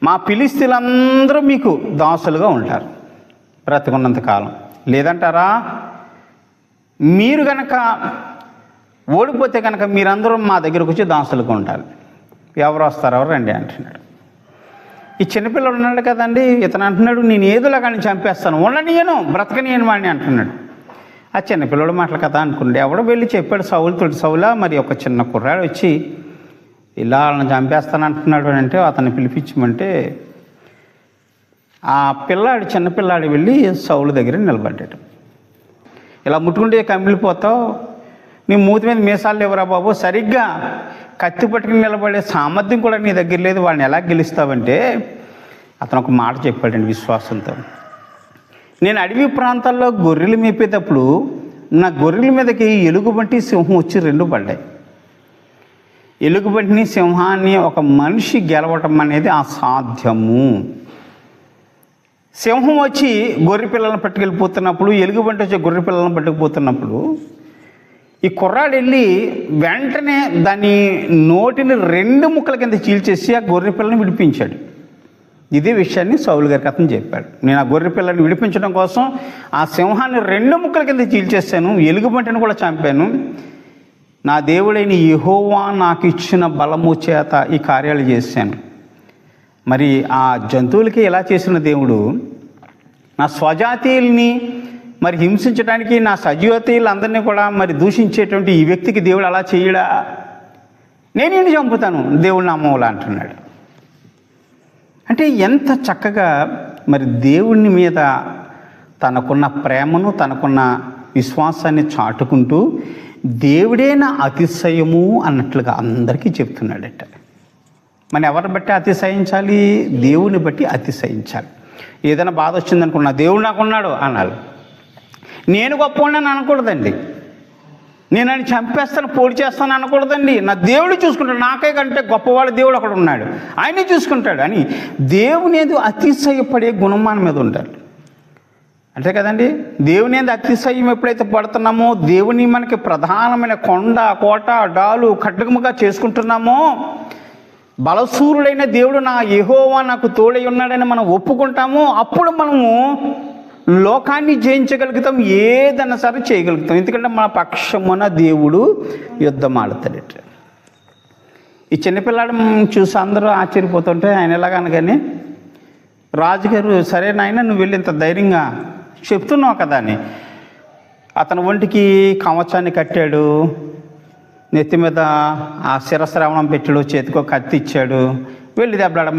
మా ఫిలిష్తీయులందరూ మీకు దాసులుగా ఉంటారు బ్రతికున్నంత కాలం. లేదంటారా, మీరు కనుక ఓడిపోతే కనుక మీరందరూ మా దగ్గరకు వచ్చి దాసులుగా ఉంటారు. ఎవరు వస్తారు, ఎవరు రండి అంటున్నాడు. ఈ చిన్నపిల్లడు ఉన్నాడు కదండి, ఇతను అంటున్నాడు, నేను ఏదోలా కానీ చంపేస్తాను, ఉండనియను, బ్రతకనియను వాడిని అంటున్నాడు. ఆ చిన్నపిల్లడు మాటలు కదా అనుకుంటే ఎవడో వెళ్ళి చెప్పాడు సౌలుతోటి, సౌలా మరి ఒక చిన్న కుర్రాడు వచ్చి ఇలా వాళ్ళని చంపేస్తాను అంటున్నాడు అంటే అతన్ని పిలిపించమంటే ఆ పిల్లాడు, చిన్నపిల్లాడు వెళ్ళి సౌలు దగ్గర నిలబడ్డాడు. ఇలా ముట్టుకుంటే కమిలిపోతావు, నీ మూతి మీద మీసాలు లేవురా బాబు, సరిగ్గా కత్తి పట్టుకుని నిలబడే సామర్థ్యం కూడా నీ దగ్గర లేదు, వాడిని ఎలా గెలుస్తావంటే అతను ఒక మాట చెప్పాడండి విశ్వాసంతో. నేను అడవి ప్రాంతాల్లో గొర్రెలు మేపేటప్పుడు నా గొర్రెల మీదకి ఎలుగుబంటి, సింహం వచ్చి రెండు పడ్డాయి. ఎలుగుబంటిని, సింహాన్ని ఒక మనిషి గెలవటం అనేది అసాధ్యము. సింహం వచ్చి గొర్రె పిల్లలను పట్టుకెళ్ళిపోతున్నప్పుడు, ఎలుగుబంటి వచ్చి గొర్రె పిల్లలను పట్టుకుపోతున్నప్పుడు ఈ కుర్రాడు వెళ్ళి వెంటనే దాని నోటిని రెండు ముక్కల కింద చీల్చేసి ఆ గొర్రె పిల్లని విడిపించాడు. ఇదే విషయాన్ని సౌలు గారికి అతను చెప్పాడు. నేను ఆ గొర్రె పిల్లని విడిపించడం కోసం ఆ సింహాన్ని రెండు ముక్కల కింద చీల్చేశాను, ఎలుగుబంటిని కూడా చంపాను. నా దేవుడైన యెహోవా నాకు ఇచ్చిన బలము చేత ఈ కార్యాలు చేశాను. మరి ఆ జంతువులకి ఎలా చేసిన దేవుడు నా స్వజాతీయుల్ని మరి హింసించడానికి, నా సజీవతీయులందరినీ కూడా మరి దూషించేటువంటి ఈ వ్యక్తికి దేవుడు అలా చేయడా? నేను చంపుతాను దేవుడి నామములో అంటున్నాడు. అంటే ఎంత చక్కగా మరి దేవుని మీద తనకున్న ప్రేమను, తనకున్న విశ్వాసాన్ని చాటుకుంటూ దేవుడే నా అతిశయము అన్నట్లుగా అందరికీ చెప్తున్నాడట. మనం ఎవరిని బట్టి అతిశయించాలి? దేవుని బట్టి అతిశయించాలి. ఏదైనా బాధ వచ్చిందనుకున్నా దేవుడు నాకున్నాడు అనాలి. నేను గొప్పవాడిని అనకూడదండి, నేను ఆయన చంపేస్తాను, పోటీ చేస్తాను అనకూడదండి. నా దేవుడు చూసుకుంటాడు, నాకే కంటే గొప్పవాడు దేవుడు అక్కడ ఉన్నాడు, ఆయనే చూసుకుంటాడు అని దేవుని ఏదో అతిశయపడే గుణం మన మీద ఉంటాడు. అంతే కదండి. దేవుని ఏదో అతిశయం ఎప్పుడైతే పడుతున్నామో, దేవుని మనకి ప్రధానమైన కొండ, కోట, డాలు, ఖడ్గముగా చేసుకుంటున్నామో, బలసూరుడైన దేవుడు నా యెహోవా నాకు తోడై ఉన్నాడని మనం ఒప్పుకుంటామో, అప్పుడు మనము లోకాన్ని జయించగలుగుతాం, ఏదన్నా సరే చేయగలుగుతాం. ఎందుకంటే మన పక్షమున దేవుడు యుద్ధం ఆడతాడట. ఈ చిన్నపిల్లాడు చూసి అందరూ ఆశ్చర్యపోతుంటే ఆయన ఎలాగనగానే రాజుగారు, సరే నాయన నువ్వు వెళ్ళి ఇంత ధైర్యంగా చెప్తున్నావు కదా అని అతని ఒంటికి కవచాన్ని కట్టాడు, నెత్తి మీద ఆ శిరస్రావణం పెట్టాడు, చేతికో కత్తి ఇచ్చాడు, వెళ్ళి దెబ్బలాడ